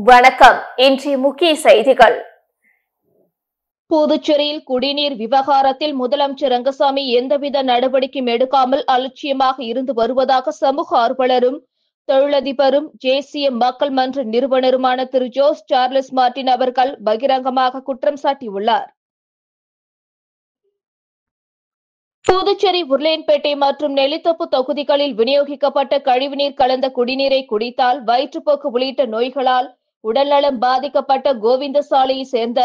வணக்கம். இன்றைய முக்கிய செய்திகள். புதுச்சேரியில் குடிநீர் விவகாரத்தில் முதலமைச்சர் ரங்கசாமி எந்தவித நடவடிக்கையும் எடுக்காமல் அலட்சியமாக இருந்து வருவதாக சமூக ஆர்வலரும் தொழிலதிபரும் தேசிய மக்கள் மன்ற நிறுவனருமான திரு ஜோஸ் சார்லஸ் மார்டின் அவர்கள் பகிரங்கமாக குற்றம் சாட்டியுள்ளார். புதுச்சேரி உருளையன்பேட்டை மற்றும் நெல்லித்தோப்பு தொகுதிகளில் விநியோகிக்கப்பட்ட கழிவுநீர் கலந்த குடிநீரை குடித்தால் வயிற்றுப்போக்கு உள்ளிட்ட நோய்களால் உடல்நலம் பாதிக்கப்பட்ட கோவிந்தசாலையை சேர்ந்த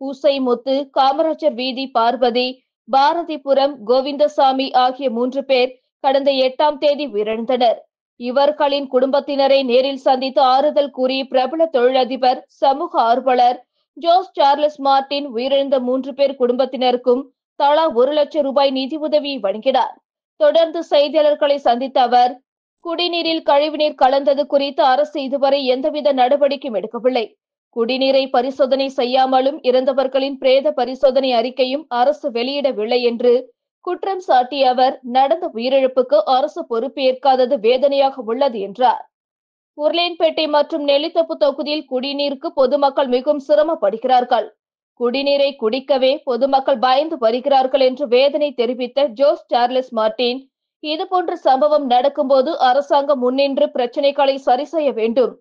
பூசைமுத்து, காமராஜர் வீதி பார்வதி, பாரதிபுரம் கோவிந்தசாமி ஆகிய 3 பேர் கடந்த 8ஆம் தேதி உயிரிழந்தனர். இவர்களின் குடும்பத்தினரை நேரில் சந்தித்து ஆறுதல் கூறிய பிரபல தொழிலதிபர், சமூக ஆர்வலர் ஜோஸ் சார்லஸ் மார்டின் உயிரிழந்த 3 பேர் குடும்பத்தினருக்கும் தலா 1 லட்சம் ரூபாய் நிதி உதவியை வழங்கினார். தொடர்ந்து செய்தியாளர்களை சந்தித்த அவர், குடிநீரில் கழிவுநீர் கலந்தது குறித்து அரசு இதுவரை எந்தவித நடவடிக்கையும் எடுக்கவில்லை. குடிநீரை பரிசோதனை செய்யாமலும் இறந்தவர்களின் பிரேத பரிசோதனை அறிக்கையும் அரசு வெளியிடவில்லை என்று குற்றம் சாட்டிய அவர், நடந்த உயிரிழப்புக்கு அரசு பொறுப்பு ஏற்காதது வேதனையாக உள்ளது என்றார். உருளையன்பேட்டை மற்றும் நெல்லித்தோப்பு தொகுதியில் குடிநீருக்கு பொதுமக்கள் மிகவும் சிரமப்படுகிறார்கள். குடிநீரை குடிக்கவே பொதுமக்கள் பயந்து வருகிறார்கள் என்று வேதனை தெரிவித்த ஜோஸ் சார்லஸ் மார்டின், இதுபோன்ற சம்பவம் நடக்கும்போது அரசாங்கம் முன்னின்று பிரச்சினைகளை சரி செய்ய வேண்டும்.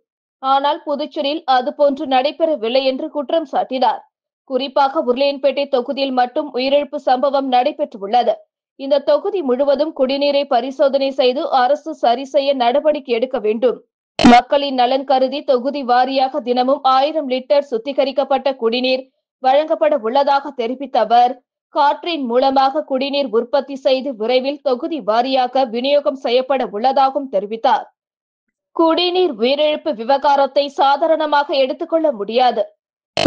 ஆனால் புதுச்சேரியில் அதுபோன்று நடைபெறவில்லை என்று குற்றம் சாட்டினார். குறிப்பாக உருளையன்பேட்டை தொகுதியில் மட்டும் உயிரிழப்பு சம்பவம் நடைபெற்றுள்ளது. இந்த தொகுதி முழுவதும் குடிநீரை பரிசோதனை செய்து அரசு சரி செய்ய நடவடிக்கை எடுக்க வேண்டும். மக்களின் நலன் கருதி தொகுதி வாரியாக தினமும் 1000 லிட்டர் சுத்திகரிக்கப்பட்ட குடிநீர் வழங்கப்பட உள்ளதாக தெரிவித்த அவர், காற்றின் மூலமாக குடிநீர் உற்பத்தி செய்து விரைவில் தொகுதி வாரியாக விநியோகம் செய்யப்பட உள்ளதாகவும் தெரிவித்தார். குடிநீர் உயிரிழப்பு விவகாரத்தை சாதாரணமாக எடுத்துக்கொள்ள முடியாது.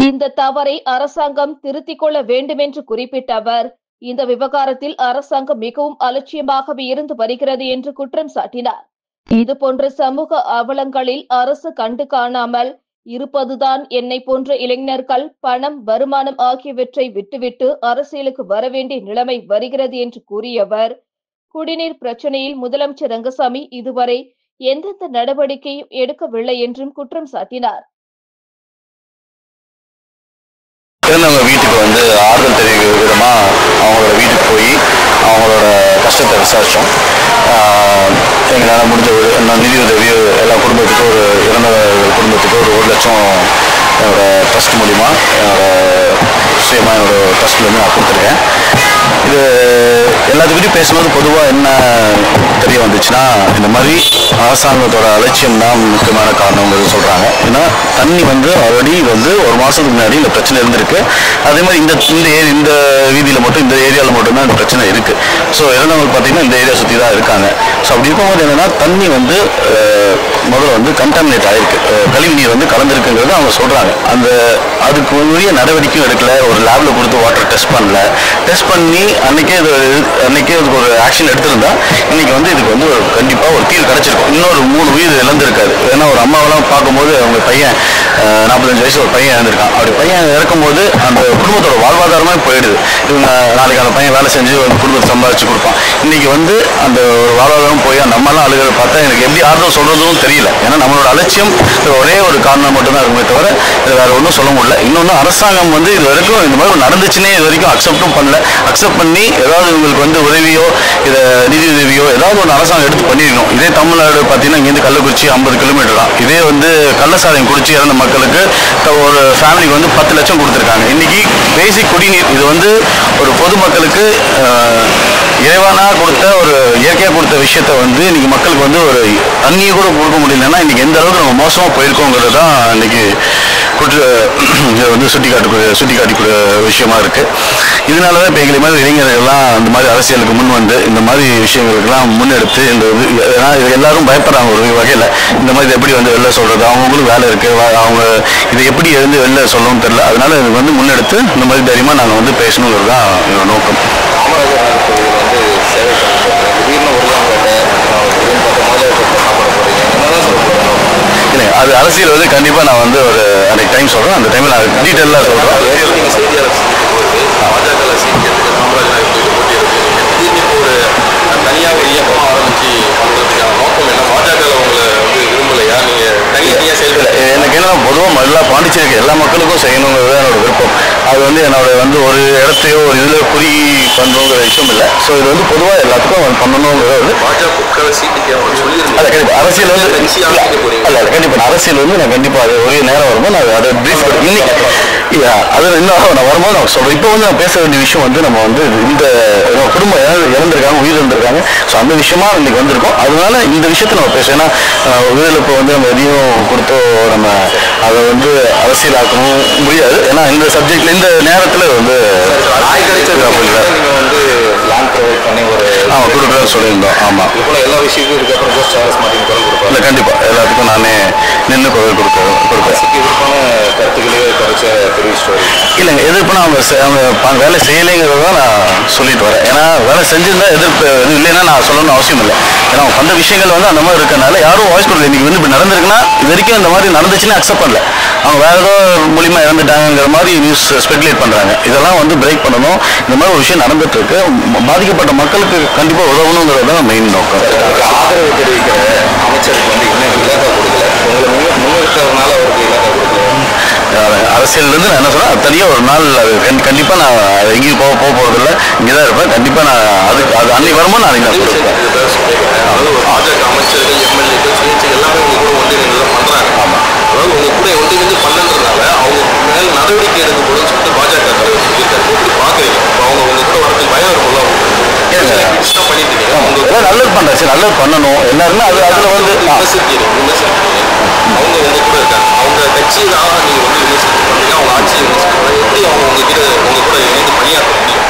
இந்த தவறை அரசாங்கம் திருத்திக் கொள்ள வேண்டும் என்று குறிப்பிட்ட அவர், இந்த விவகாரத்தில் அரசாங்கம் மிகவும் அலட்சியமாகவே இருந்து வருகிறது என்று குற்றம் சாட்டினார். இதுபோன்ற சமூக அவலங்களில் அரசு கண்டு காணாமல் இருப்பதுதான் என்னை போன்ற இளைஞர்கள் பணம், வருமானம் ஆகியவற்றை விட்டுவிட்டு அரசியலுக்கு வரவேண்டிய நிலைமை வருகிறது என்று கூறியவர், குடிநீர் பிரச்சனையில் முதலமைச்சர் ரங்கசாமி இதுவரை எந்தெந்த நடவடிக்கையும் எடுக்கவில்லை என்றும் குற்றம் சாட்டினார். வீட்டுக்கு ஆறுதல் தெரிவிக்கிற விதமா அவங்களோட வீட்டுக்கு போய் அவங்களோட கஷ்டத்தை விசாரிச்சோம். எங்களால் முடிஞ்ச நிதி உதவி எல்லா குடும்பத்துக்கும், இறந்த குடும்பத்துக்கு 1 லட்சம் என்னோட ட்ரஸ்ட் மூலிமா, என்னோட ட்ரஸ்ட்லேருந்து நான் கொடுத்துருக்கேன். இது எல்லாத்துக்கிட்டையும் பேசும்போது பொதுவாக என்ன தெரிய வந்துச்சுன்னா, இந்த மாதிரி அரசாங்கத்தோட அலட்சியம் தான் முக்கியமான காரணங்கிறது சொல்கிறாங்க. ஏன்னா தண்ணி ஆல்ரெடி 1 மாதத்துக்கு முன்னாடி இந்த பிரச்சனை இருந்திருக்கு. அதே மாதிரி இந்த வீதியில் மட்டும், இந்த ஏரியாவில் மட்டும்தான் இந்த பிரச்சனை இருக்குது. ஸோ இறந்தவங்க பார்த்தீங்கன்னா இந்த ஏரியா சுற்றி தான் இருக்காங்க. ஸோ அப்படி இருக்கும்போது என்னென்னா, தண்ணி முதல்ல கண்டாமினேட் ஆகிருக்கு, கழிவு நீர் கலந்துருக்குங்கிறது அவங்க சொல்கிறாங்க. அதுக்கு உரிய நடவடிக்கையும் எடுக்கல. ஒரு லேபில் கொடுத்து வாட்டர் டெஸ்ட் பண்ணல. டெஸ்ட் பண்ணி அன்றைக்கே அதுக்கு ஒரு ஆக்ஷன் எடுத்திருந்தா இன்றைக்கி இதுக்கு கண்டிப்பாக ஒரு தீர்வு கிடச்சிருக்கும். இன்னொரு 3 உயிர் இழந்திருக்காது. ஏன்னா ஒரு அம்மாவெல்லாம் பார்க்கும்போது அவங்க பையன் 45 வயசு ஒரு பையன் இறந்துருக்கான். அப்படி பையன் இறக்கும்போது அந்த குடும்பத்தோட வாழ்வாதாரமாக போயிடுது. இவங்க நாளைக்கு அந்த பையன் வேலை செஞ்சு குடும்பத்தை சம்பாதிச்சு கொடுப்பான். இன்றைக்கி அந்த ஒரு வாழ்வாதாரம் போய் அந்த அம்மாலாம் அழுகிறத பார்த்தா எனக்கு எப்படி ஆறுதல் சொல்கிறதும் தெரியல. ஏன்னா நம்மளோட அலட்சியம் ஒரே ஒரு காரணம் மட்டும்தான் இருக்குமே தவிர இது வேறு ஒன்றும் சொல்ல முடியல. இன்னொன்று, அரசாங்கம் இது வரைக்கும் இந்த மாதிரி நடந்துச்சுன்னே இது வரைக்கும் அக்செப்டும் பண்ணல. அக்செப்ட் பண்ணி ஏதாவது இவங்களுக்கு உதவியோ இதை நிதி உதவியோ ஏதாவது ஒன்று அரசாங்கம் எடுத்து பண்ணிடணும். இதே தமிழ்நாடு பார்த்தீங்கன்னா இங்கேருந்து கள்ளக்குறிச்சி 50 கிலோமீட்டர் தான். இதே கள்ளசாராயம் குடிச்சு இறந்த மக்களுக்கு ஒரு ஃபேமிலிக்கு 10 லட்சம் கொடுத்துருக்காங்க. இன்றைக்கி பேசிக் குடிநீர் இது ஒரு பொதுமக்களுக்கு இறைவானா கொடுத்த, ஒரு இயற்கையாக கொடுத்த விஷயத்த இன்னைக்கு மக்களுக்கு ஒரு தண்ணியை கூட கொடுக்க முடியலன்னா இன்றைக்கி எந்த அளவுக்கு நம்ம மோசமாக போயிருக்கோங்கிறது தான் இன்றைக்கி சுட்டிக்காட்டக்கூடிய விஷயமா இருக்குது. இதனால தான் இப்போ எங்களை மாதிரி இளைஞர்கள்லாம் அந்த மாதிரி அரசியலுக்கு இந்த மாதிரி விஷயங்களுக்கெல்லாம் முன்னெடுத்து ஏன்னா எல்லாரும் பயப்படுறாங்க ஒரு வகையில். இந்த மாதிரி எப்படி வெளில சொல்கிறது, அவங்களும் வேலை இருக்குது, அவங்க இதை எப்படி வெளில சொல்லணும்னு தெரியல. அதனால இது முன்னெடுத்து இந்த மாதிரி தைரியமாக நாங்கள் பேசணுங்கிறது தான் என்னோட நோக்கம். இல்லை, அது அரசியல் கண்டிப்பாக நான் ஒரு அன்றைக்கு டைம் சொல்கிறேன். அந்த டைமில் நான் டீட்டெயிலாக சொல்கிறேன். தனியாக ஒரு இயக்கமாக ஆரம்பிச்சு நோக்கம் என்ன? பாஜக உங்களை விரும்பலையா? நீங்கள் தனியாக செயல்பட எனக்கு என்ன பொதுவாக பொதுவாக எல்லா பாண்டிச்சேரிக்கு எல்லா மக்களுக்கும் செய்யணுங்கிறது என்னோட விருப்பம். அது வந்து என்னோட வந்து ஒரு இடத்தையோ ஒரு இதில் குறி பண்ணுங்கிற விஷயம் இல்லை. ஸோ இது வந்து பொதுவாக எல்லாத்துக்கும் பண்ணணுங்கிறது வந்து அரசியல் வந்து அல்ல கண்டிப்பாக அரசியல் வந்து நான் கண்டிப்பாக அது ஒரே நேரம் வரும்போது நான் அதை ப்ரீஃப் இன்னைக்கு அது இன்னும் நான் வரும்போது நான் சொல்கிறேன். இப்போ வந்து நான் பேச வேண்டிய விஷயம் வந்து நம்ம வந்து இந்த குடும்பம் இறந்துருக்காங்க, உயிர் இருந்திருக்காங்க. ஸோ அந்த விஷயமா இன்னைக்கு வந்திருக்கோம். அதனால இந்த விஷயத்தை நம்ம பேசுவோம். ஏன்னா உயிரிழப்பு வந்து நம்ம எதையும் கொடுத்தோ நம்ம அதை வந்து அரசியலாக்கணும் முடியாது. ஏன்னா இந்த சப்ஜெக்ட்ல இந்த நேரத்தில் வந்து வந்து லேண்ட் ப்ரொவைட் பண்ணி ஒரு கொடுக்குறேன்னு சொல்லியிருந்தோம். ஆமாம், இப்போ எல்லா விஷயத்துக்கும் இதுக்கப்புறம் ஜஸ்ட் சார்ஸ் மாட்டிங் குரல் கொடுப்பேன். இல்லை கண்டிப்பாக எல்லாத்துக்கும் நானே நின்று குரல் கொடுப்பேன். எதிர்ப்பான கருத்துக்களே குறைச்ச தெரிவிச்சுட்டு வரேன். இல்லைங்க, எதிர்ப்புனா அவங்க வேலை செய்யலைங்கிறத தான் நான் சொல்லிட்டு வரேன். ஏன்னா வேலை செஞ்சிருந்தா எதிர்ப்பு எதுவும் இல்லைன்னா நான் சொல்லணும்னு அவசியம் இல்லை. ஏன்னா அவங்க பண்ண விஷயங்கள் வந்து அந்த மாதிரி இருக்கனால யாரும் வாய்ஸ் கொடுக்கல. இன்னைக்கு வந்து இப்படி நடந்திருக்குன்னா இது வரைக்கும் இந்த மாதிரி நடந்துச்சுன்னு அக்செப்ட் பண்ணல. அவங்க வேற ஏதோ மூலியமா இறந்துட்டாங்கிற மாதிரி நியூஸ் ஸ்பெகுலேட் பண்றாங்க. இதெல்லாம் வந்து பிரேக் பண்ணணும். இந்த மாதிரி ஒரு விஷயம் நடந்துட்டு இருக்கு. பாதிக்கப்பட்ட மக்களுக்கு கண்டிப்பா உதவணுங்கிறது தான் மெயின் நோக்கம். ஆதரவு தெரிவிக்கிற அமைச்சருக்கு வந்து இன்னும் இலாக்கா கொடுக்கல. உங்களை முன்னிறுத்ததுனால அவருக்கு இலாக்கா கொடுக்கல. அரசியல்லேருந்து நான் என்ன சொன்னேன், தனியாக ஒரு நாள் அது கண்டிப்பாக நான் எங்கேயும் போகிறதில்ல, இங்கே தான் இருப்பேன். கண்டிப்பாக நான் அது அன்னைக்கு வரும்போது நான் நான் கொடுப்பேன். பாஜக அமைச்சர்கள், எம்எல்ஏக்கள், சுயேட்சைகள் எல்லாமே உங்க கூட ஒன்றிணைந்து தான் பண்ணுறாங்க. ஆமாம், அதாவது உங்க கூட ஒன்றிணைந்து பண்ணன்றதுனால அவங்க மேல் நடவடிக்கை எடுக்கப்படும்னு சொல்லிட்டு பாஜக தலைவர் சொல்லியிருக்காரு. எப்படி பார்க்குறீங்க? இப்போ அவங்க உங்க கூட வரதுக்கு பயம் இருக்கும்ல. பண்ணிட்டு இருக்கீங்க, அவங்க நல்லது பண்ணுறேன். சரி, நல்லது பண்ணணும் எல்லாருமே. அது அதில் வந்து அவங்க உங்க கூட இருக்காங்க. அவங்க கட்சியிலாக நீங்கள் வந்து விமர்சித்து பண்ணுறீங்க, அவங்க ஆட்சியை விமர்சித்து பண்ணுறீங்க. எப்படி அவங்க உங்க கூட இணைந்து பணியாற்ற முடியும்?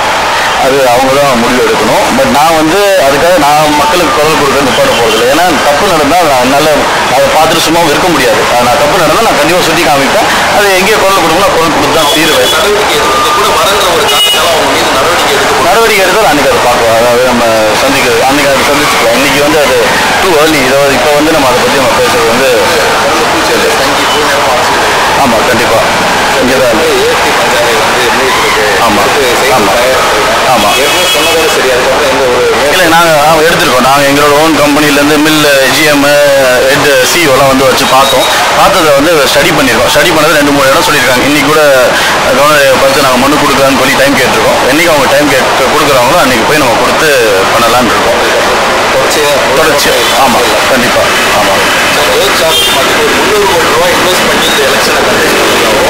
அது அவங்க தான் முடிவு எடுக்கணும். பட் நான் வந்து அதுக்காக நான் மக்களுக்கு குரல் கொடுக்க நிப்பாட போகிறதில்லை. ஏன்னா தப்பு நடந்தால் நல்ல அதை பார்த்துட்டு சும்மா இருக்க முடியாது. நான் தப்பு நடந்தால் நான் கண்டிப்பாக சுட்டி காமிப்பேன். அது எங்கேயோ குரல் கொடுக்கணும், குரல் கொடுத்து தான் தீருவேன். நடவடிக்கை கூட வரங்கிற ஒரு காரணத்தால் அவங்க மீது நடவடிக்கை எடுத்தால் அன்றைக்கி அதை பார்க்கலாம். அதாவது நம்ம அன்றைக்கி அதை சந்திச்சுக்கலாம். இன்றைக்கி வந்து அது டூ ஏர்லி. இப்போ வந்து நம்ம அதை பற்றி நம்ம பேசுறது வந்து ஆமாம், கண்டிப்பாக இங்கே தான் ஏஎஸ்டி பஞ்சாயத்து வந்து ஆமாம் ஆமாம் சொன்னதோட சரி. அதுக்கப்புறம் எந்த ஒரு இல்லை நாங்கள் எடுத்துருக்கோம். நாங்கள் எங்களோட ஓன் கம்பெனிலேருந்து மில் ஜிஎம் ஹெட் சிஓலாம் வந்து வச்சு பார்த்ததை வந்து ஸ்டடி பண்ணியிருக்கோம். ஸ்டடி பண்ணது 2-3 இடம் சொல்லியிருக்காங்க. இன்றைக்கி கூட கவர்னர் பார்த்து நாங்கள் மனு கொடுக்கலான்னு சொல்லி டைம் கேட்டிருக்கோம். என்றைக்கு அவங்க டைம் கொடுக்குறாங்களோ அன்றைக்கி போய் நம்ம கொடுத்து பண்ணலான்னு இருக்கோம். தொடர்ச்சி ஆமாம், கண்டிப்பாக ஆமாம். ஒரு 300 கோடி ரூபாய் இன்வெஸ்ட் பண்ணி இந்த எலெக்ஷனை கண்டக்ட் பண்ணியிருக்காங்க.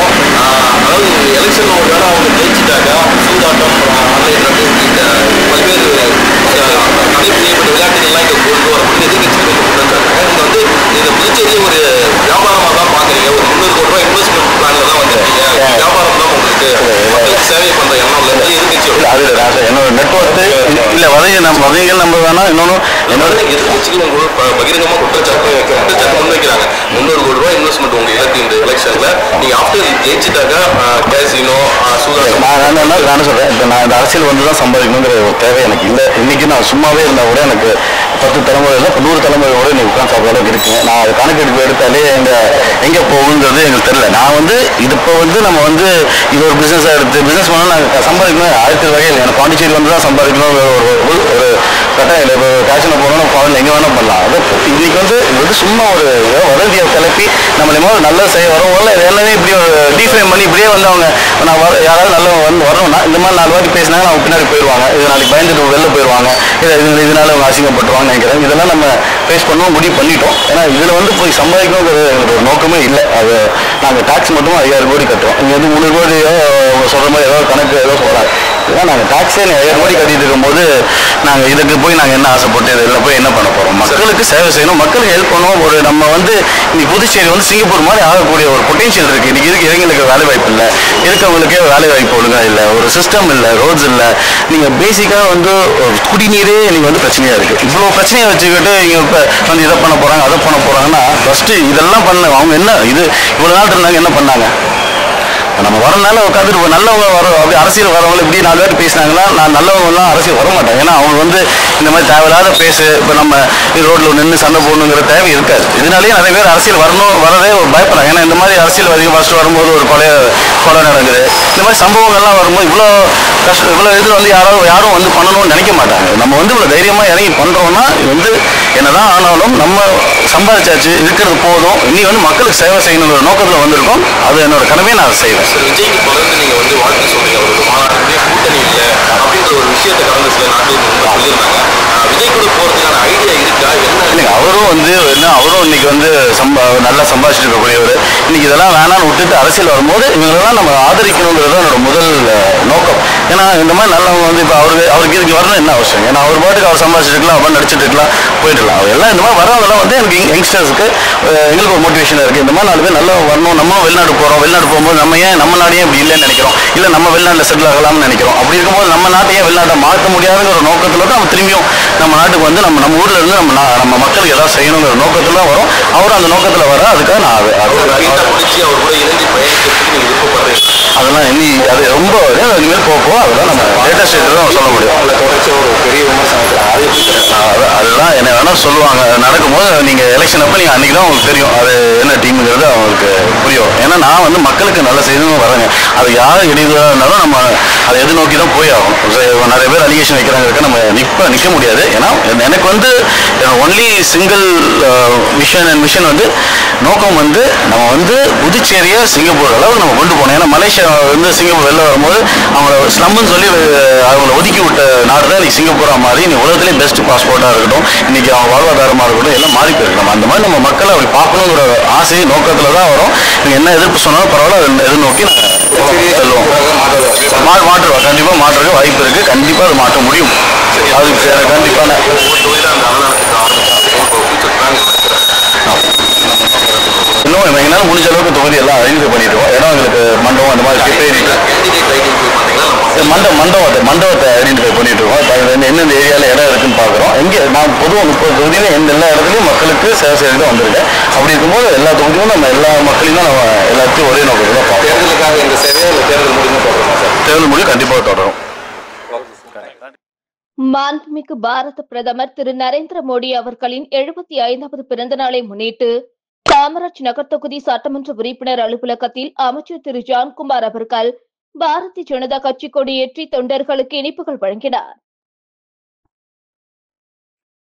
அதாவது எலெக்ஷன் ஒரு வேலை அவங்க ஜெயிச்சிட்டாக்கா சூதாட்டம், ஆன்லைன் இந்த பல்வேறு தடை செய்யப்பட்ட விளையாட்டுகள்லாம் இங்கே கொண்டு வரக்கூடிய எதிர்கட்சிகள் கொண்டாடுறாங்க. நீங்கள் வந்து இந்த புதுச்சேரியை ஒரு வியாபாரமாக தான் பார்க்குறீங்க. ஒரு 300 கோடி ரூபாய் இன்வெஸ்ட்மெண்ட் பிளானில் தான் வந்துருக்கீங்க. வியாபாரம் தான் உங்களுக்கு மக்களுக்கு சேவை பண்ணுற எண்ணம் இல்லை எதிர்கட்சியோட. அது என்னோட நெட்ஒர்க்கு இல்லை வதைகள் நம்ம வேணாம். இன்னொன்று என்னோட எதிர்கட்சிகள் உங்களோட பகிரங்கமாக குற்றச்சாட்டு முன்வைக்கிறாங்க. 300 கோடி ரூபாய் இன்வெஸ்ட்மெண்ட் உங்கள் இலக்கு இந்த எலெக்ஷனில் நீங்கள் ஆஃப்டர் ஜெயிச்சிட்டாக்கா கேசினோ சூதாட்டம். நான் சொல்கிறேன், இப்போ நான் இந்த அரசியல் வந்து தான் சம்பாதிக்கணுங்கிற ஒரு தேவை எனக்கு இல்லை. இன்றைக்கி நான் சும்மாவே இருந்தால் கூட எனக்கு 10 தலைமுறை இல்லை, 100 தலைமுறை கூட நீ உட்காந்து சாப்பிட்ற அளவுக்கு இருக்குங்க. நான் அது கணக்கெடுப்பு எடுத்தாலே எங்கே போகுங்கிறது எங்களுக்கு தெரியல. நான் வந்து இது இப்போ வந்து நம்ம வந்து இது ஒரு பிஸ்னஸாக எடுத்து பிஸ்னஸ் பண்ணால் நான் சம்பாதிக்கணும் 1000 வகையில் எனக்கு பாண்டிச்சேரி வந்து தான் சம்பாதிக்கணும் ஒரு கட்டாயம் இல்லை. இப்போ கேஷனை போகணும் ஃபாரின் எங்கே வேணால் பண்ணலாம். அது இன்றைக்கி வந்து இது வந்து சும்மா ஒரு வதந்தியை கிளப்பி நம்மளே நல்லா செய்ய வரவங்கள எல்லாமே இப்படி ஒரு டீஃப்ரேம் பண்ணி இப்படியே வந்து அவங்க நான் யாராவது நல்லா வந்து வரணும்னா இந்த மாதிரி 4 வாட்டி பேசினாங்க அவங்க பின்னாடி போயிடுவாங்க. இது நாளைக்கு பயந்துட்டு வெளில போயிடுவாங்க. இதனால அவங்க அசிங்கப்பட்டுருவாங்க நினைக்கிறேன். இதெல்லாம் நம்ம ஃபேஸ் பண்ணவும் முடிவு பண்ணிட்டோம். ஏன்னா இதில் வந்து போய் சம்பாதிக்கணுங்கிற எங்களுக்கு ஒரு நோக்கமே இல்லை. அது நாங்கள் டேக்ஸ் மட்டும் 5000 கோடி கட்டுறோம். இங்கே வந்து 300 கோடி சொல்கிற மாதிரி ஏதாவது கணக்கு ஏதோ சொல்கிறாங்க. ஏன்னா நாங்கள் டேக்ஸே 5000 கோடி கட்டிட்டு இருக்கும்போது நாங்கள் இதுக்கு போய் நாங்கள் என்ன ஆசைப்பட்டு இதில் போய் என்ன பண்ண போகிறோம்? மக்களுக்கு சேவை செய்யணும், மக்களுக்கு ஹெல்ப் பண்ணணும். ஒரு நம்ம வந்து இன்னைக்கு புதுச்சேரி வந்து சிங்கப்பூர் மாதிரி ஆகக்கூடிய ஒரு பொட்டன்ஷியல் இருக்குது. இன்றைக்கி இளைஞர்களுக்கு வேலை வாய்ப்பு இல்லை, இருக்கவங்களுக்கே வேலை வாய்ப்பு ஒழுங்காக இல்லை, ஒரு சிஸ்டம் இல்லை, ரோட்ஸ் இல்லை. நீங்கள் பேசிக்காக வந்து குடிநீரே நீங்கள் வந்து பிரச்சனையாக இருக்குது. இவ்வளோ பிரச்சனையை வச்சுக்கிட்டு இங்கே இப்போ வந்து இதை பண்ண போகிறாங்க அதை பண்ண போகிறாங்கன்னா ஃபஸ்ட்டு இதெல்லாம் பண்ண அவங்க என்ன இது இவ்வளோ நாள் இருந்தாங்க என்ன பண்ணாங்க? நம்ம வரனால உட்காந்துட்டு நல்லவங்க வர அப்படி அரசியல் வரவங்க இப்படி 4 பேர் பேசினாங்கன்னா நான் நல்லவங்கலாம் அரசியல் வர மாட்டேன். ஏன்னா அவங்க இந்த மாதிரி தேவையில்லாத பேசு இப்போ நம்ம ரோட்டில் நின்று சண்டை போடணுங்கிற தேவை இருக்காது. இதனாலேயே நிறைய பேர் அரசியல் வரதே ஒரு பயப்படாங்க. ஏன்னா இந்த மாதிரி அரசியல்வாதிகள் ஃபர்ஸ்ட் வரும்போது ஒரு கொலை நடக்குது. இந்த மாதிரி சம்பவங்கள்லாம் வரும்போது இவ்வளோ இதில் யாரும் பண்ணணும்னு நினைக்க மாட்டாங்க. நம்ம இவ்வளோ தைரியமாக இறங்கி பண்ணுறோம்னா என்னதான் ஆனாலும் நம்ம சம்பாதிச்சாச்சு இருக்கிறது போதும், இனி மக்களுக்கு சேவை செய்யணுங்கிற நோக்கத்தில் வந்திருக்கோம். அது என்னோட கடமையை நான் செய்வேன். விஜய்க்கு தொடர்ந்து நீங்கள் வாழ்த்து சொல்றீங்க, அவருக்கு மாநாட்டிலே கூட்டணி இல்லை அப்படின்ற ஒரு விஷயத்தை கடந்த சில நாட்களுக்கு சொல்லியிருந்தாங்க. விஜய் கூட போகிறதுக்கான ஐடியா இருக்கா? இல்லைங்க, அவரும் இன்னைக்கு நல்லா சம்பாதிச்சுட்டு இருக்கக்கூடியவர். இன்னைக்கு இதெல்லாம் வேணான்னு விட்டுட்டு அரசியல் வரும்போது இவங்களெல்லாம் நம்ம ஆதரிக்கணுங்கிறது என்னோட முதல் நோக்கம். ஏன்னா இந்த மாதிரி நல்லவங்க இப்போ அவருக்கு இதுக்கு வரணும் என்ன அவசியம்? ஏன்னா அவர் பாட்டுக்கு அவர் சம்பாதிச்சுட்டு இருக்கலாம், அவர் நடிச்சிட்டு இருக்கலாம், போயிட்டுலாம். அவர் எல்லாம் இந்த மாதிரி வரவங்கலாம் எனக்கு யங்ஸ்டர்ஸ்க்கு எங்களுக்கு ஒரு மோட்டிவேஷனாக இருக்குது. இந்த மாதிரி 4 பேர் நல்லா வரணும். நம்ம வெளிநாடு போகிறோம், வெளிநாடு போகும்போது நம்ம நாடு ஏன் இப்படி இல்லைன்னு நினைக்கிறோம், இல்லை நம்ம வெளிநாட்டில் செட்டில் ஆகலாம்னு நினைக்கிறோம். அப்படி இருக்கும்போது நம்ம நாட்டையே வெளிநாட்டை மாற்ற முடியாதுங்கிற ஒரு நோக்கத்தில் தான் நம்ம திரும்பியும் நம்ம நாட்டுக்கு நம்ம ஊரில் இருந்து நம்ம மக்களுக்கு ஏதாவது செய்யணுங்கிற நோக்கத்தில் தான் வரும். அவரும் அந்த நோக்கத்தில் வர அதுக்காக நான் பிடிச்சி அவர் கூட இணைஞ்சு பயணிக்கிறதுக்கு நீங்கள் விருப்பப்படுறீங்க. அதெல்லாம் அது ரொம்ப இனிமேல் போகும். அதெல்லாம் நம்ம டேட்டா ஸ்டேட்டில் தான் சொல்ல முடியும். தொடர்ச்சி ஒரு பெரிய விமர்சனத்தில் அதெல்லாம் என்ன வேணால் சொல்லுவாங்க. நடக்கும்போது நீங்கள் எலெக்ஷன் அப்போ நீங்கள் அன்றைக்கி தான் உங்களுக்கு தெரியும் அது என்ன டீமுங்கிறது அவங்களுக்கு புரியும். ஏன்னா நான் மக்களுக்கு நல்ல செய்யணும் வரேங்க. அது யார் இடையூறாக இருந்தாலும் நம்ம அதை எதிர்நோக்கி தான் போய் ஆகும். நிறைய பேர் அலிகேஷன் வைக்கிறாங்க, நம்ம நிற்க முடியாது. ஏன்னா எனக்கு ஒன்லி சிங்கிள் மிஷன் நோக்கம் நம்ம புதுச்சேரியை சிங்கப்பூர் அளவுக்கு நம்ம கொண்டு போனோம். ஏன்னா மலேசியா சிங்கப்பூர் வெளில வரும்போது அவங்கள ஸ்லம்னு சொல்லி அவங்கள ஒதுக்கி விட்ட நாடு தான் இன்னைக்கு சிங்கப்பூராக மாறி இன்னைக்கு உலகத்திலே பெஸ்ட் பாஸ்போர்ட்டாக இருக்கட்டும், இன்னைக்கு அவங்க வாழ்வாதாரமாக இருக்கட்டும், எல்லாம் மாறி போயிருக்கு. அந்த மாதிரி நம்ம மக்களை அப்படி பார்க்கணுங்கிற ஆசை நோக்கத்தில் தான் வரும். நீங்கள் என்ன எதிர்ப்பு சொன்னாலும் பரவாயில்ல, எதிர்நோக்கி நாங்கள் செல்வோம். மாற்றுவோம், கண்டிப்பாக மாற்றுறதுக்கு வாய்ப்பு இருக்குது. கண்டிப்பாக அது மாற்ற முடியும். அதுக்கு கண்டிப்பான இன்னும் எங்களால் முடிஞ்ச அளவுக்கு தொகுதி எல்லாம் ஐடென்டிஃபை பண்ணிட்டுருக்கோம். இடம் எங்களுக்கு மண்டபம் அந்த மாதிரி மண்டபத்தை ஐடென்டிஃபை பண்ணிட்டு இருக்கோம். எந்தெந்த ஏரியாவில் இடம் இருக்குன்னு பார்க்குறோம். நான் பொதுவாக 30 தொகுதியில் எல்லா இடத்துலையும் மக்களுக்கு சேவை செய்து வந்திருக்கேன். அப்படி இருக்கும்போது எல்லா தொகுதியும் நம்ம எல்லா மக்களையும் தான் நம்ம எல்லாத்தையும் ஒரே நோக்கத்தில் தான் பார்ப்போம். தேர்தலுக்காக இந்த சேவையை தேர்தல் முடிவு தொடரும் சார். தேர்தல் முடிவு கண்டிப்பாக தொடரும். மாண்புமிகு பாரத பிரதமர் திரு நரேந்திர மோடி அவர்களின் 75வது பிறந்த நாளை முன்னிட்டு காமராஜ் நகர் தொகுதி சட்டமன்ற உறுப்பினர் அலுவலகத்தில் அமைச்சர் திரு ஜான்குமார் அவர்கள் பாரதிய ஜனதா கட்சி கொடியேற்றி தொண்டர்களுக்கு இனிப்புகள் வழங்கினார்.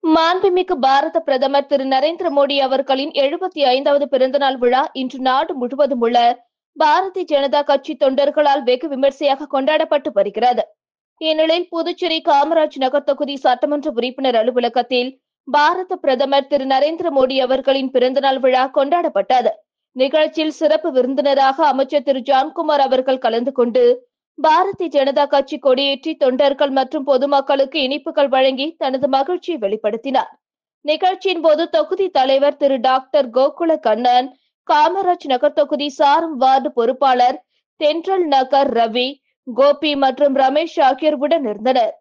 மாண்புமிகு பாரத பிரதமர் திரு நரேந்திர மோடி அவர்களின் 75வது பிறந்தநாள் விழா இன்று நாடு முழுவதும் உள்ள பாரதிய ஜனதா கட்சி தொண்டர்களால் வெகு விமர்சையாக கொண்டாடப்பட்டு வருகிறது. இந்நிலையில் புதுச்சேரி காமராஜ் நகர் தொகுதி சட்டமன்ற உறுப்பினர் அலுவலகத்தில் பாரத பிரதமர் திரு நரேந்திர மோடி அவர்களின் பிறந்தநாள் விழா கொண்டாடப்பட்டது. நிகழ்ச்சியில் சிறப்பு விருந்தினராக அமைச்சர் திரு ஜான்குமார் அவர்கள் கலந்து கொண்டு பாரதிய ஜனதா கட்சி கொடியேற்றி தொண்டர்கள் மற்றும் பொதுமக்களுக்கு இனிப்புகள் வழங்கி தனது மகிழ்ச்சியை வெளிப்படுத்தினார். நிகழ்ச்சியின் போது தொகுதி தலைவர் திரு டாக்டர் கோகுல கண்ணன், காமராஜ் நகர் தொகுதி சாரம் வார்டு பொறுப்பாளர் தென்றல் நகர் ரவி, கோபி மற்றும் ரமேஷ் ஆகியோர் உடன் இருந்தனர்.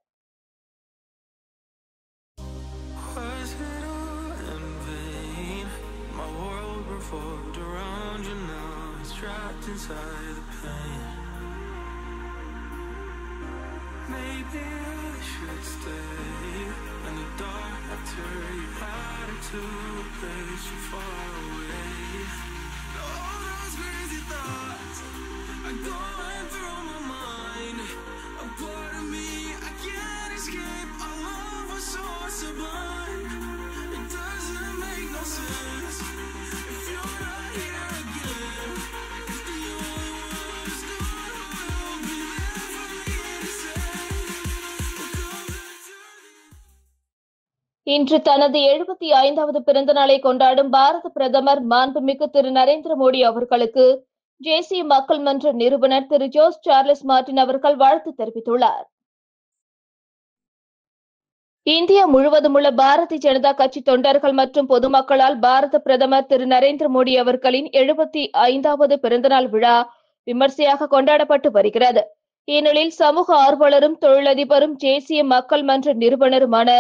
இன்று தனது 75வது பிறந்த நாளை கொண்டாடும் பாரத பிரதமர் மாண்புமிகு திரு நரேந்திர மோடி அவர்களுக்கு தேசிய மக்கள் மன்ற நிறுவனர் திரு ஜோஸ் சார்லஸ் மார்டின் அவர்கள் வாழ்த்து தெரிவித்துள்ளார். இந்தியா முழுவதும் உள்ள பாரதிய ஜனதா கட்சி தொண்டர்கள் மற்றும் பொதுமக்களால் பாரத பிரதமர் திரு நரேந்திர மோடி அவர்களின் 75வது பிறந்தநாள் விழா விமர்சையாக கொண்டாடப்பட்டு வருகிறது. இந்நிலையில் சமூக ஆர்வலரும் தொழிலதிபரும் தேசிய மக்கள் மன்ற நிறுவனருமான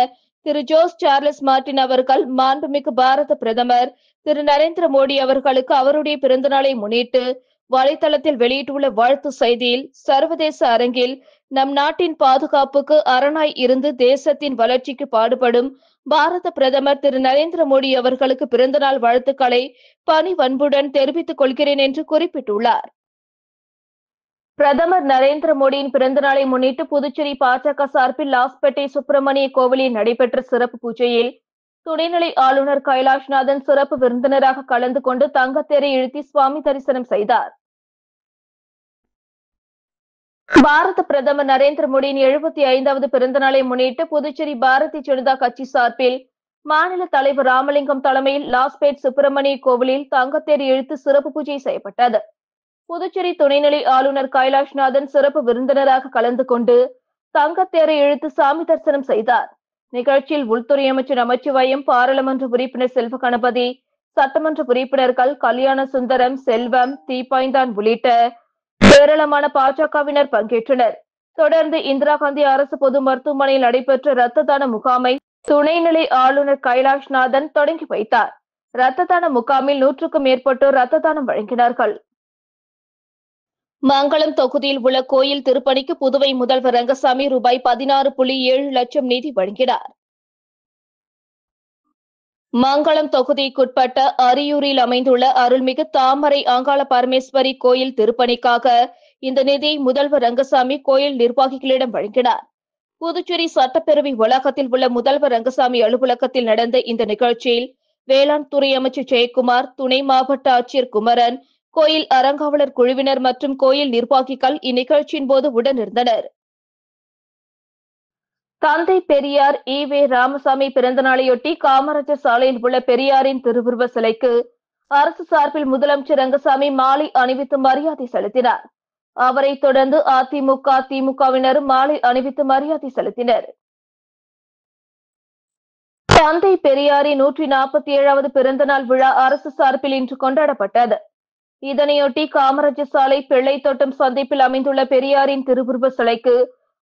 திரு ஜோஸ் சார்லஸ் மார்டின் அவர்கள் மாண்புமிகு பாரத பிரதமர் திரு நரேந்திர மோடி அவர்களுக்கு அவருடைய பிறந்த நாளை முன்னிட்டு வலைதளத்தில் வெளியிட்டுள்ள வாழ்த்து செய்தியில், சர்வதேச அரங்கில் நம் நாட்டின் பாதுகாப்புக்கு அரணாய் இருந்து தேசத்தின் வளர்ச்சிக்கு பாடுபடும் பாரத பிரதமர் திரு நரேந்திர மோடி அவர்களுக்கு பிறந்தநாள் வாழ்த்துக்களை பணிவன்புடன் தெரிவித்துக் கொள்கிறேன் என்று குறிப்பிட்டுள்ளார். பிரதமர் நரேந்திர மோடியின் பிறந்தநாளை முன்னிட்டு புதுச்சேரி பாஜக சார்பில் லாஸ்பேட்டை சுப்பிரமணிய கோவிலில் நடைபெற்ற சிறப்பு பூஜையில் துணைநிலை ஆளுநர் கைலாஷ்நாதன் சிறப்பு விருந்தினராக கலந்து கொண்டு தங்கத்தேரை இழுத்தி சுவாமி தரிசனம் செய்தார். பாரத பிரதமர் நரேந்திர மோடியின் 75வது பிறந்தநாளை முன்னிட்டு புதுச்சேரி பாரதிய ஜனதா கட்சி சார்பில் மாநில தலைவர் ராமலிங்கம் தலைமையில் லாஸ்பேட் சுப்பிரமணிய கோவிலில் தங்கத்தேர் இழுத்து சிறப்பு பூஜை செய்யப்பட்டது. புதுச்சேரி துணைநிலை ஆளுநர் கைலாஷ்நாதன் சிறப்பு விருந்தினராக கலந்து கொண்டு தங்கத்தேரை இழுத்து சாமி தரிசனம் செய்தார். நிகழ்ச்சியில் உள்துறை அமைச்சர் நமச்சிவாயம், பாராளுமன்ற உறுப்பினர் செல்வ கணபதி, சட்டமன்ற உறுப்பினர்கள் கல்யாண சுந்தரம், செல்வம், தீப்பாய்ந்தான் உள்ளிட்ட ஏராளமான பாஜகவினர் பங்கேற்றனர். தொடர்ந்து இந்திரா காந்தி அரசு பொது மருத்துவமனையில் நடைபெற்ற இரத்த தான முகாமை துணைநிலை ஆளுநர் கைலாஷ்நாதன் தொடங்கி வைத்தார். இரத்த தான முகாமில் 100க்கும் மேற்பட்டோர் இரத்த தானம் வழங்கினார்கள். மங்களம் தொகுதியில் உள்ள கோயில் திருப்பணிக்கு புதுவை முதல்வர் ரங்கசாமி ரூபாய் 16.7 லட்சம் நிதி வழங்கினார். மங்களம் தொகுதிக்குட்பட்ட அரியூரில் அமைந்துள்ள அருள்மிகு தாமரை அங்காள பரமேஸ்வரி கோயில் திருப்பணிக்காக இந்த நிதியை முதல்வர் ரங்கசாமி கோயில் நிர்வாகிகளிடம் வழங்கினார். புதுச்சேரி சட்டப்பேரவை வளாகத்தில் உள்ள முதல்வர் ரங்கசாமி அலுவலகத்தில் நடந்த இந்த நிகழ்ச்சியில் வேளாண் துறை அமைச்சர் ஜெயக்குமார், துணை மாவட்ட ஆட்சியர் குமரன், கோயில் அறங்காவலர் குழுவினர் மற்றும் கோயில் நிர்வாகிகள் இந்நிகழ்ச்சியின் போது உடனிருந்தனர். தந்தை பெரியார் ஈ.வே. ராமசாமி பிறந்த நாளையொட்டி காமராஜர் சாலையில் உள்ள பெரியாரின் திருவுருவ சிலைக்கு அரசு சார்பில் முதலமைச்சர் ரங்கசாமி மாலை அணிவித்து மரியாதை செலுத்தினார். அவரை தொடர்ந்து அதிமுக, திமுகவினரும் மாலை அணிவித்து மரியாதை செலுத்தினர். தந்தை பெரியாரின் 147வது பிறந்தநாள் விழா அரசு சார்பில் இன்று கொண்டாடப்பட்டது. இதனையொட்டி காமராஜர் சாலை பிள்ளைத்தோட்டம் சந்திப்பில் அமைந்துள்ள பெரியாரின் திருவுருவ சிலைக்கு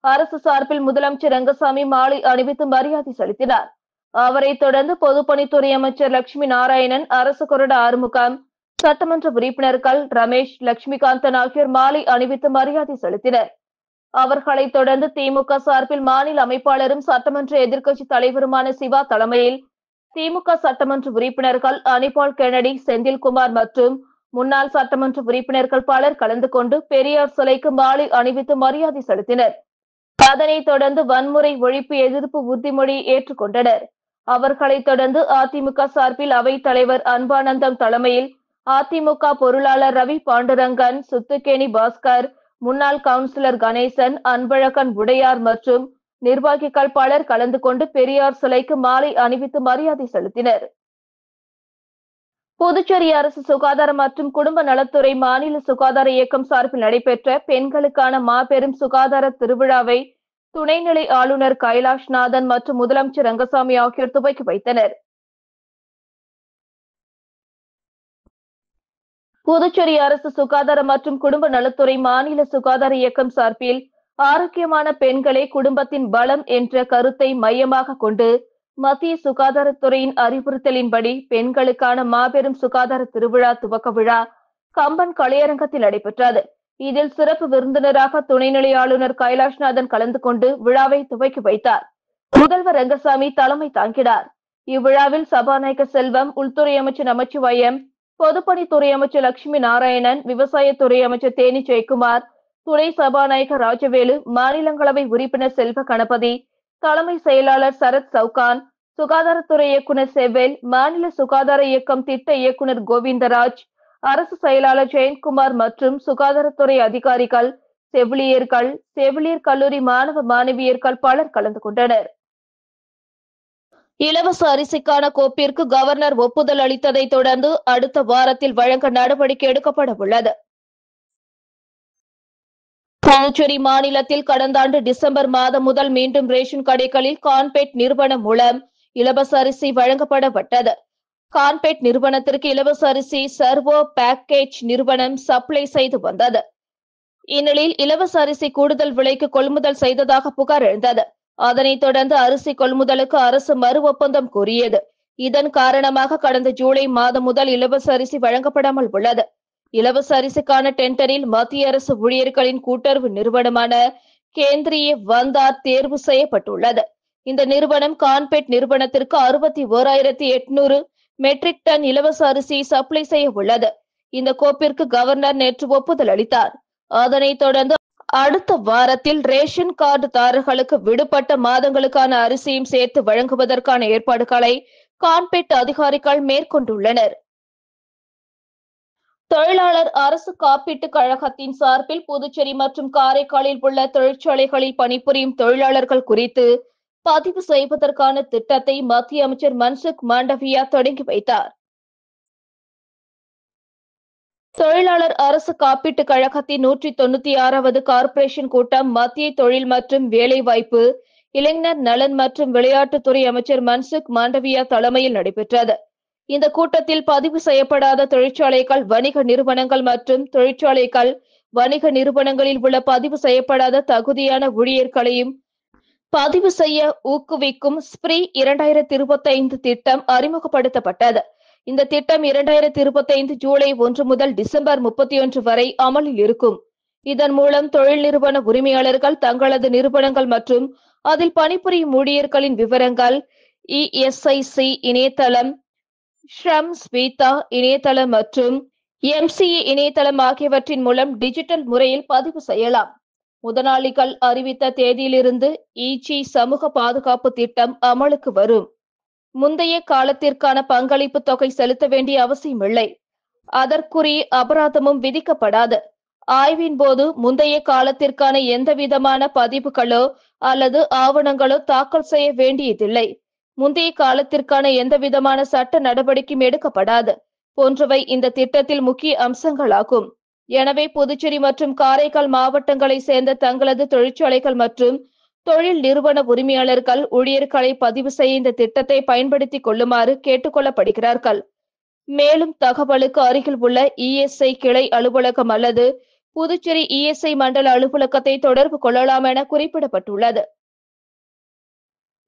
அரசு சார்பில் முதலமைச்சர் ரங்கசாமி மாலை அணிவித்து மரியாதை செலுத்தினார். அவரை தொடர்ந்து பொதுப்பணித்துறை அமைச்சர் லட்சுமி நாராயணன், அரசு கொறடா ஆறுமுகம், சட்டமன்ற உறுப்பினர்கள் ரமேஷ், லட்சுமிகாந்தன் ஆகியோர் மாலை அணிவித்து மரியாதை செலுத்தினர். அவர்களை தொடர்ந்து திமுக சார்பில் மாநில அமைப்பாளரும் சட்டமன்ற எதிர்க்கட்சி தலைவருமான சிவா தலைமையில் திமுக சட்டமன்ற உறுப்பினர்கள் அனிபால் கென்னடி, செந்தில்குமார் மற்றும் முன்னாள் சட்டமன்ற உறுப்பினர்கள் பலர் கலந்து கொண்டு பெரியார் சிலைக்கு மாலை அணிவித்து மரியாதை செலுத்தினர். அதனைத் தொடர்ந்து வன்முறை ஒழிப்பு எதிர்ப்பு உறுதிமொழி ஏற்றுக்கொண்டனர். அவர்களைத் தொடர்ந்து அதிமுக சார்பில் அவைத் தலைவர் அன்பானந்தம் தலைமையில் அதிமுக பொருளாளர் ரவி பாண்டுரங்கன், சுத்துக்கேணி பாஸ்கர், முன்னாள் கவுன்சிலர் கணேசன், அன்பழகன் உடையார் மற்றும் நிர்வாகிகள் பலர் கலந்து கொண்டு பெரியார் சிலைக்கு மாலை அணிவித்து மரியாதை செலுத்தினர். புதுச்சேரி அரசு சுகாதாரம் மற்றும் குடும்ப நலத்துறை மாநில சுகாதார இயக்கம் சார்பில் நடைபெற்ற பெண்களுக்கான மாபெரும் சுகாதார திருவிழாவை துணைநிலை ஆளுநர் கைலாஷ்நாதன் மற்றும் முதலமைச்சர் ரங்கசாமி ஆகியோர் துவக்கி வைத்தனர். புதுச்சேரி அரசு சுகாதார மற்றும் குடும்ப நலத்துறை மாநில சுகாதார இயக்கம் சார்பில் ஆரோக்கியமான பெண்களே குடும்பத்தின் பலம் என்ற கருத்தை மையமாக கொண்டு மத்திய சுகாதாரத்துறையின் அறிவுறுத்தலின்படி பெண்களுக்கான மாபெரும் சுகாதார திருவிழா துவக்க விழா கம்பன் கலையரங்கத்தில் நடைபெற்றது. இதில் சிறப்பு விருந்தினராக துணைநிலை ஆளுநர் கைலாஷ்நாதன் கலந்து கொண்டு விழாவை துவக்கி வைத்தார். முதல்வர் ரங்கசாமி தலைமை தாங்கினார். இவ்விழாவில் சபாநாயகர் செல்வம், உள்துறை அமைச்சர் நமச்சிவாயம், பொதுப்பணித்துறை அமைச்சர் லட்சுமி நாராயணன், விவசாயத்துறை அமைச்சர் தேனி ஜெயக்குமார், துணை சபாநாயகர் ராஜவேலு, மாநிலங்களவை உறுப்பினர் செல்வ கணபதி, தலைமை செயலாளர் சரத் சவுகான், சுகாதாரத்துறை இயக்குநர் செவ்வேல், மாநில சுகாதார இயக்கம் திட்ட இயக்குநர் கோவிந்தராஜ், அரசு செயலாளர் ஜெயந்த்குமார் மற்றும் சுகாதாரத்துறை அதிகாரிகள், செவிலியர்கள், செவிலியர் கல்லூரி மாணவ மாணவியர்கள் பலர் கலந்து கொண்டனர். இலவச அரிசிக்கான கோப்பிற்கு கவர்னர் ஒப்புதல் அளித்ததை தொடர்ந்து அடுத்த வாரத்தில் வழங்க நடவடிக்கை எடுக்கப்பட உள்ளது. புதுச்சேரி மாநிலத்தில் கடந்த ஆண்டு டிசம்பர் மாதம் முதல் மீண்டும் ரேஷன் கடைகளில் கான்பெட் நிறுவனம் மூலம் இலவச அரிசி வழங்கப்படப்பட்டது. கான்பெட் நிறுவனத்திற்கு இலவச அரிசி சர்வோ பேக்கேஜ் நிறுவனம் சப்ளை செய்து வந்தது. இந்நிலையில் இலவச அரிசி கூடுதல் விலைக்கு கொள்முதல் செய்ததாக புகார் எழுந்தது. அதனைத் தொடர்ந்து அரிசி கொள்முதலுக்கு அரசு மறு ஒப்பந்தம் கோரியது. இதன் காரணமாக கடந்த ஜூலை மாதம் முதல் இலவச அரிசி வழங்கப்படாமல் உள்ளது. இலவச அரிசிக்கான டெண்டரில் மத்திய அரசு ஊழியர்களின் கூட்டுறவு நிறுவனமான கேந்திரிய வந்தார் தேர்வு செய்யப்பட்டுள்ளது. இந்த நிறுவனம் கான்பெட் நிறுவனத்திற்கு 61,800 மெட்ரிக் டன் இலவச அரிசி சப்ளை செய்ய உள்ளது. இந்த கோப்பிற்கு கவர்னர் நேற்று ஒப்புதல் அளித்தார். அதனைத் தொடர்ந்து அடுத்த வாரத்தில் ரேஷன் கார்டுதாரர்களுக்கு விடுபட்ட மாதங்களுக்கான அரிசியும் சேர்த்து வழங்குவதற்கான ஏற்பாடுகளை கான்பெட் அதிகாரிகள் மேற்கொண்டுள்ளனர். தொழிலாளர் அரசு காப்பீட்டுக் கழகத்தின் சார்பில் புதுச்சேரி மற்றும் காரைக்காலில் உள்ள தொழிற்சாலைகளில் பணிபுரியும் தொழிலாளர்கள் குறித்து பதிவு செய்வதற்கான திட்டத்தை மத்திய அமைச்சர் மன்சுக் மாண்டவியா தொடங்கி வைத்தார். தொழிலாளர் அரசு காப்பீட்டுக் கழகத்தின் 196வது கார்ப்பரேஷன் கூட்டம் மத்திய தொழில் மற்றும் வேலைவாய்ப்பு, இளைஞர் நலன் மற்றும் விளையாட்டுத்துறை அமைச்சர் மன்சுக் மாண்டவியா தலைமையில் நடைபெற்றது. இந்த கூட்டத்தில் பதிவு செய்யப்படாத தொழிற்சாலைகள், வணிக நிறுவனங்கள் மற்றும் தொழிற்சாலைகள், வணிக நிறுவனங்களில் உள்ள பதிவு செய்யப்படாத தகுதியான ஊழியர்களையும் பதிவு செய்ய ஊக்குவிக்கும் ஸ்பிரீ 2025 திட்டம் அறிமுகப்படுத்தப்பட்டது. இந்த திட்டம் 2025 ஜூலை 1 முதல் டிசம்பர் 31 வரை அமலில் இருக்கும். இதன் மூலம் தொழில் நிறுவன உரிமையாளர்கள் தங்களது நிறுவனங்கள் மற்றும் அதில் பணிபுரியும் ஊழியர்களின் விவரங்கள் ESIC இணையதளம், ஸ்ரம் ஸ்வீதா இணையதளம் மற்றும் MCA இணையதளம் ஆகியவற்றின் மூலம் டிஜிட்டல் முறையில் பதிவு செய்யலாம். முதலாளிகள் அறிவித்த தேதியிலிருந்து EG சமூக பாதுகாப்பு திட்டம் அமலுக்கு வரும். முந்தைய காலத்திற்கான பங்களிப்பு தொகை செலுத்த வேண்டிய அவசியமில்லை. அதற்குரிய அபராதமும் விதிக்கப்படாது. ஆய்வின் போது முந்தைய காலத்திற்கான எந்தவிதமான பதிவுகளோ அல்லது ஆவணங்களோ தாக்கல் செய்ய வேண்டியதில்லை. முந்தைய காலத்திற்கான எந்தவிதமான சட்ட நடவடிக்கையும் எடுக்கப்படாது போன்றவை இந்த திட்டத்தில் முக்கிய அம்சங்களாகும். எனவே புதுச்சேரி மற்றும் காரைக்கால் மாவட்டங்களை சேர்ந்த தங்களது தொழிற்சாலைகள் மற்றும் தொழில் நிறுவன உரிமையாளர்கள் ஊழியர்களை பதிவு செய்ய இந்த திட்டத்தை பயன்படுத்திக் கொள்ளுமாறு கேட்டுக் கொள்ளப்படுகிறார்கள். மேலும் தகவலுக்கு அருகில் உள்ள ESI கிளை அலுவலகம் அல்லது புதுச்சேரி ESI மண்டல அலுவலகத்தை தொடர்பு கொள்ளலாம் என குறிப்பிடப்பட்டுள்ளது.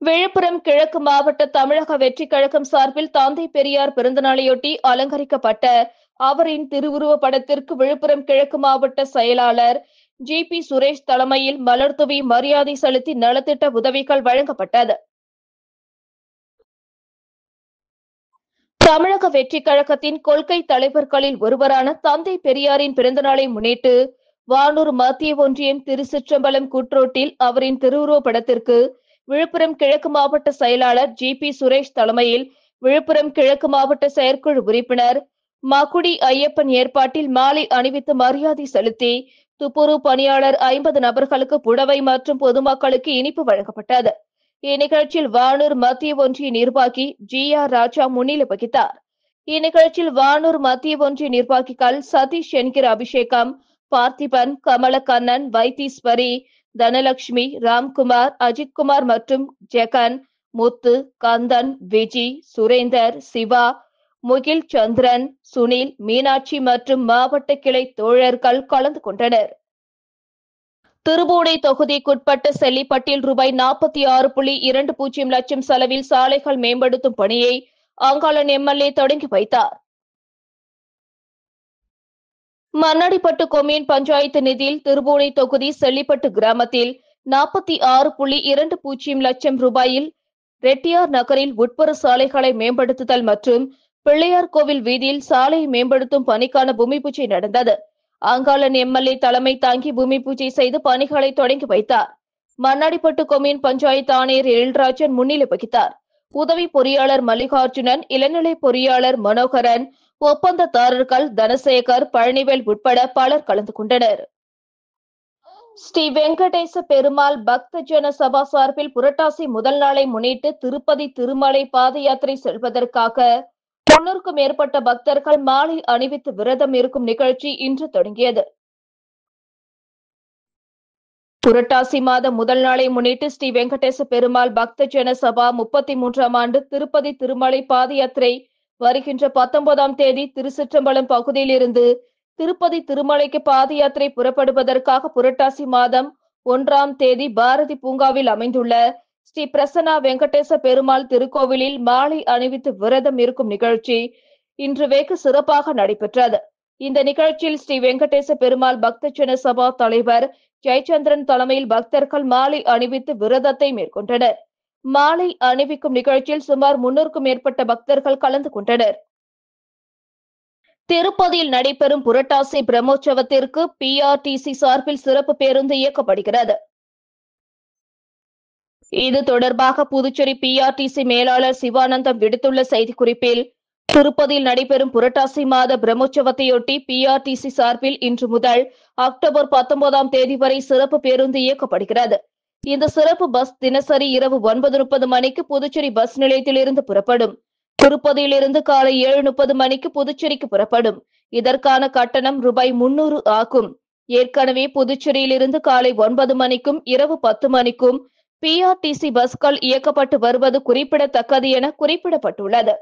விழுப்புரம் கிழக்கு மாவட்ட தமிழக வெற்றிக் கழகம் சார்பில் தந்தை பெரியார் பிறந்தநாளையொட்டி அலங்கரிக்கப்பட்ட அவரின் திருவுருவப் படத்திற்கு விழுப்புரம் கிழக்கு மாவட்ட செயலாளர் GP சுரேஷ் தலைமையில் மலர் தூவி மரியாதை செலுத்தி நலத்திட்ட உதவிகள் வழங்கப்பட்டது. தமிழக வெற்றிக் கழகத்தின் கொள்கை தலைவர்களில் ஒருவரான தந்தை பெரியாரின் பிறந்தநாளை முன்னிட்டு வானூர் மத்திய ஒன்றியம் திருச்சிற்றம்பலம் கூட்ரோட்டில் அவரின் திருவுருவப் படத்திற்கு விழுப்புரம் கிழக்கு மாவட்ட செயலாளர் GP சுரேஷ் தலைமையில் விழுப்புரம் கிழக்கு மாவட்ட செயற்குழு உறுப்பினர் மகுடி ஐயப்பன் ஏற்பாட்டில் மாலை அணிவித்து மரியாதை செலுத்தி துப்புரவு பணியாளர் 50 நபர்களுக்கு புடவை மற்றும் பொதுமக்களுக்கு இனிப்பு வழங்கப்பட்டது. இந்நிகழ்ச்சியில் வானூர் மத்திய ஒன்றிய நிர்வாகி GR ராஜா முன்னிலை வகித்தார். இந்நிகழ்ச்சியில் வானூர் மத்திய ஒன்றிய நிர்வாகிகள் சதீஷ் என்கிற அபிஷேகம், பார்த்திபன், கமலக்கண்ணன், வைத்தீஸ்வரி, தனலட்சுமி, ராம்குமார், அஜித்குமார் மற்றும் ஜெகன், முத்து, கந்தன், விஜி, சுரேந்தர், சிவா, முகில் சந்திரன், சுனில், மீனாட்சி மற்றும் மாவட்ட கிளை தோழர்கள் கலந்து கொண்டனர். திருபுவனை தொகுதிக்குட்பட்ட செல்லிப்பட்டில் ரூபாய் 46.20 லட்சம் செலவில் சாலைகள் மேம்படுத்தும் பணியை அங்காளன் MLA தொடங்கி வைத்தார். மண்ணாடிப்பட்டு கொம்யூன் பஞ்சாயத்து நிதியில் திருபுவனை தொகுதி செல்லிப்பட்டு கிராமத்தில் 46.20 லட்சம் ரூபாயில் ரெட்டியார் நகரில் உட்புற சாலைகளை மேம்படுத்துதல் மற்றும் பிள்ளையார் கோவில் வீதியில் சாலை மேம்படுத்தும் பணிக்கான பூமி பூஜை நடந்தது. அங்காளன் MLA தலைமை தாங்கி பூமி பூஜை செய்து பணிகளை தொடங்கி வைத்தார். மண்ணாடிப்பட்டு கொம்யூன் பஞ்சாயத்து ஆணையர் எழில்ராஜன் முன்னிலை வகித்தார். உதவி பொறியாளர் மல்லிகார்ஜுனன், இளநிலை பொறியாளர் மனோகரன், ஒப்பந்ததாரர்கள் தனசேகர், பழனிவேல் உட்பட பலர் கலந்து கொண்டனர். ஸ்ரீ வெங்கடேச பெருமாள் பக்த ஜன சபா சார்பில் புரட்டாசி முதல் நாளை முன்னிட்டு திருப்பதி திருமலை பாத யாத்திரை செல்வதற்காக 300க்கும் மேற்பட்ட பக்தர்கள் மாலை அணிவித்து விரதம் இருக்கும் நிகழ்ச்சி இன்று தொடங்கியது. புரட்டாசி மாத முதல் நாளை முன்னிட்டு ஸ்ரீ வெங்கடேச பெருமாள் பக்த ஜன சபா 33ஆம் ஆண்டு திருப்பதி திருமலை பாத யாத்திரை வருகின்ற 19ஆம் தேதி திருச்சிற்றம்பலம் பகுதியில் இருந்து திருப்பதி திருமலைக்கு பாத யாத்திரை புறப்படுவதற்காக புரட்டாசி மாதம் 1ஆம் தேதி பாரதி பூங்காவில் அமைந்துள்ள ஸ்ரீ பிரசன்னா வெங்கடேச பெருமாள் திருக்கோவிலில் மாலை அணிவித்து விரதம் இருக்கும் நிகழ்ச்சி இன்று வெகு சிறப்பாக நடைபெற்றது. இந்த நிகழ்ச்சியில் ஸ்ரீ வெங்கடேச பெருமாள் பக்தஜன சபா தலைவர் ஜெயச்சந்திரன் தலைமையில் பக்தர்கள் மாலை அணிவித்து விரதத்தை மேற்கொண்டனர். மாலை அணிவிக்கும் நிகழ்ச்சியில் சுமார் 300க்கும் மேற்பட்ட பக்தர்கள் கலந்து கொண்டனர். திருப்பதியில் நடைபெறும் புரட்டாசி பிரம்மோற்சவத்திற்கு பிஆர்டிசி சார்பில் சிறப்பு பேருந்து இயக்கப்படுகிறது. இது தொடர்பாக புதுச்சேரி பிஆர்டிசி மேலாளர் சிவானந்தம் விடுத்துள்ள செய்திக்குறிப்பில், திருப்பதியில் நடைபெறும் புரட்டாசி மாத பிரம்மோற்சவத்தையொட்டி பிஆர்டிசி சார்பில் இன்று முதல் அக்டோபர் 19ஆம் தேதி வரை சிறப்பு பேருந்து இயக்கப்படுகிறது. இந்த சிறப்பு பஸ் தினசரி இரவு 9:30 மணிக்கு புதுச்சேரி பஸ் நிலையத்திலிருந்து புறப்படும். திருப்பதியிலிருந்து காலை 7:30 மணிக்கு புதுச்சேரிக்கு புறப்படும். இதற்கான கட்டணம் ரூபாய் 300 ஆகும். ஏற்கனவே புதுச்சேரியிலிருந்து காலை 9 மணிக்கும் இரவு 10 மணிக்கும் பிஆர்டிசி பஸ்கள் இயக்கப்பட்டு வருவது குறிப்பிடத்தக்கது என குறிப்பிடப்பட்டுள்ளது.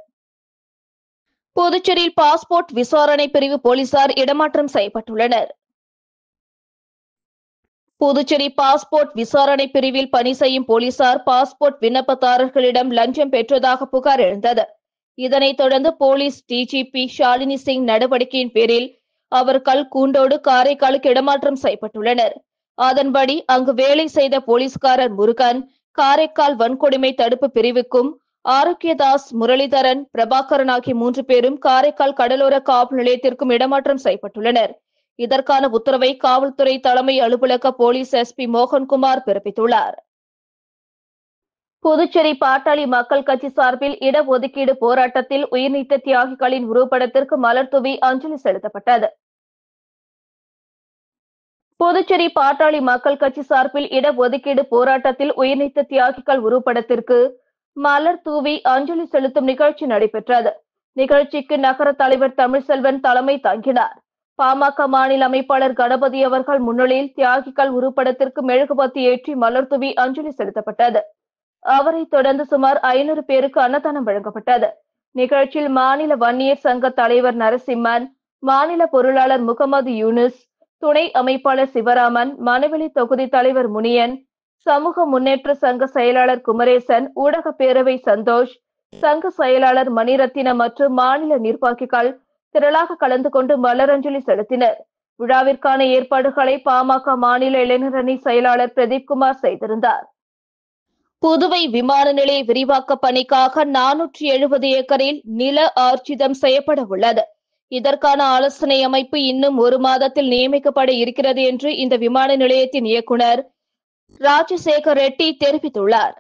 புதுச்சேரியில் பாஸ்போர்ட் விசாரணை பிரிவு போலீசார் இடமாற்றம் செய்யப்பட்டுள்ளனர். புதுச்சேரி பாஸ்போர்ட் விசாரணை பிரிவில் பணி செய்யும் போலீசார் பாஸ்போர்ட் விண்ணப்பதாரர்களிடம் லஞ்சம் பெற்றதாக புகார் எழுந்தது. இதனைத் தொடர்ந்து போலீஸ் டிஜிபி ஷாலினி சிங் நடவடிக்கையின் பேரில் அவர்கள் கூண்டோடு காரைக்காலுக்கு இடமாற்றம் செய்யப்பட்டுள்ளனர். அதன்படி அங்கு வேலை செய்த போலீஸ்காரர் முருகன் காரைக்கால் வன்கொடுமை தடுப்பு பிரிவுக்கும், ஆரோக்கியதாஸ், முரளிதரன், பிரபாகரன் ஆகிய 3 பேரும் காரைக்கால் கடலோர காவல் நிலையத்திற்கும் இடமாற்றம் செய்யப்பட்டுள்ளனர். இதற்கான உத்தரவை காவல்துறை தலைமை அலுவலக போலீஸ் எஸ்பி மோகன்குமார் பிறப்பித்துள்ளார். புதுச்சேரி பாட்டாளி மக்கள் கட்சி சார்பில் இடஒதுக்கீடு போராட்டத்தில் உயிர்நீத்த தியாகிகளின் உருவப்படத்திற்கு மலர் தூவி அஞ்சலி செலுத்தப்பட்டது. புதுச்சேரி பாட்டாளி மக்கள் கட்சி சார்பில் இடஒதுக்கீடு போராட்டத்தில் உயிர்நீத்த தியாகிகள் உருவப்படத்திற்கு மலர் தூவி அஞ்சலி செலுத்தும் நிகழ்ச்சி நடைபெற்றது. நிகழ்ச்சிக்கு நகர தலைவர் தமிழ்செல்வன் தலைமை தாங்கினார். பாமக மாநில அமைப்பாளர் கணபதி அவர்கள் முன்னிலையில் தியாகிகள் உருவப்படத்திற்கு மெழுகுபத்தி ஏற்றி மலர் தூவி அஞ்சலி செலுத்தப்பட்டது. அவரை தொடர்ந்து சுமார் 500 பேருக்கு அன்னதானம் வழங்கப்பட்டது. நிகழ்ச்சியில் மாநில வன்னியர் சங்க தலைவர் நரசிம்மன், மாநில பொருளாளர் முகமது யூனுஸ், துணை அமைப்பாளர் சிவராமன், மணவெளி தொகுதி தலைவர் முனியன், சமூக முன்னேற்ற சங்க செயலாளர் குமரேசன், ஊடக பேரவை சந்தோஷ், சங்க செயலாளர் மணிரத்தினம் மற்றும் மாநில நிர்வாகிகள் திரளாக கலந்து கொண்டு மலரஞ்சலி செலுத்தினர். விழாவிற்கான ஏற்பாடுகளை பாமக மாநில இளைஞரணி செயலாளர் பிரதீப்குமார் செய்திருந்தார். புதுவை விமான நிலைய விரிவாக்க பணிக்காக 470 ஏக்கரில் நில ஆர்ஜிதம் செய்யப்பட உள்ளது. இதற்கான ஆலோசனை அமைப்பு இன்னும் 1 மாதத்தில் நியமிக்கப்பட இருக்கிறது என்று இந்த விமான நிலையத்தின் இயக்குநர் ராஜசேகர் ரெட்டி தெரிவித்துள்ளார்.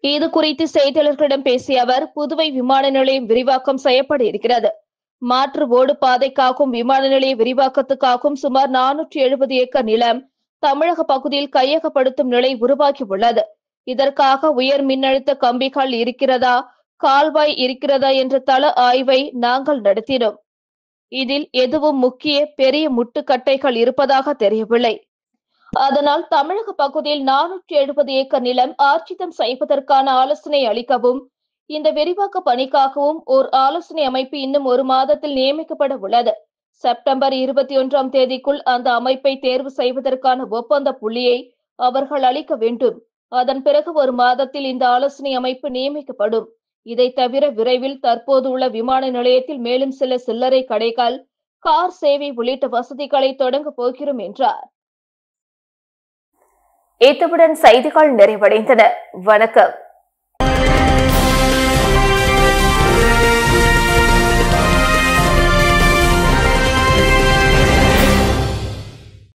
இது குறித்து செய்தியாளர்களிடம் பேசிய அவர், புதுவை விமான நிலையம் விரிவாக்கம் செய்யப்பட இருக்கிறது. மாற்று ஓடு பாதைக்காகவும் விமான நிலைய விரிவாக்கத்துக்காகவும் சுமார் 470 ஏக்கர் நிலம் தமிழக பகுதியில் கையகப்படுத்தும் நிலை உருவாகியுள்ளது. இதற்காக உயர் மின்னழுத்த கம்பிகள் இருக்கிறதா, கால்வாய் இருக்கிறதா என்ற தள ஆய்வை நாங்கள் நடத்தினோம். இதில் எதுவும் முக்கிய பெரிய முட்டுக்கட்டைகள் இருப்பதாக தெரியவில்லை. அதனால் தமிழக பகுதியில் 470 ஏக்கர் நிலம் ஆர்ஜிதம் செய்வதற்கான ஆலோசனை அளிக்கவும், இந்த விரிவாக்க பணிக்காகவும் ஓர் ஆலோசனை அமைப்பு இன்னும் 1 மாதத்தில் நியமிக்கப்பட உள்ளது. செப்டம்பர் 21ஆம் தேதிக்குள் அந்த அமைப்பை தேர்வு செய்வதற்கான ஒப்பந்த புள்ளியை அவர்கள் அளிக்க வேண்டும். அதன் பிறகு 1 மாதத்தில் இந்த ஆலோசனை அமைப்பு நியமிக்கப்படும். இதை தவிர விரைவில் தற்போது உள்ள விமான நிலையத்தில் மேலும் சில சில்லறை கடைகள், கார் சேவை உள்ளிட்ட வசதிகளை தொடங்க போகிறோம் என்றார். இத்துடன் செய்திகள் நிறைவடைந்தன. வணக்கம்.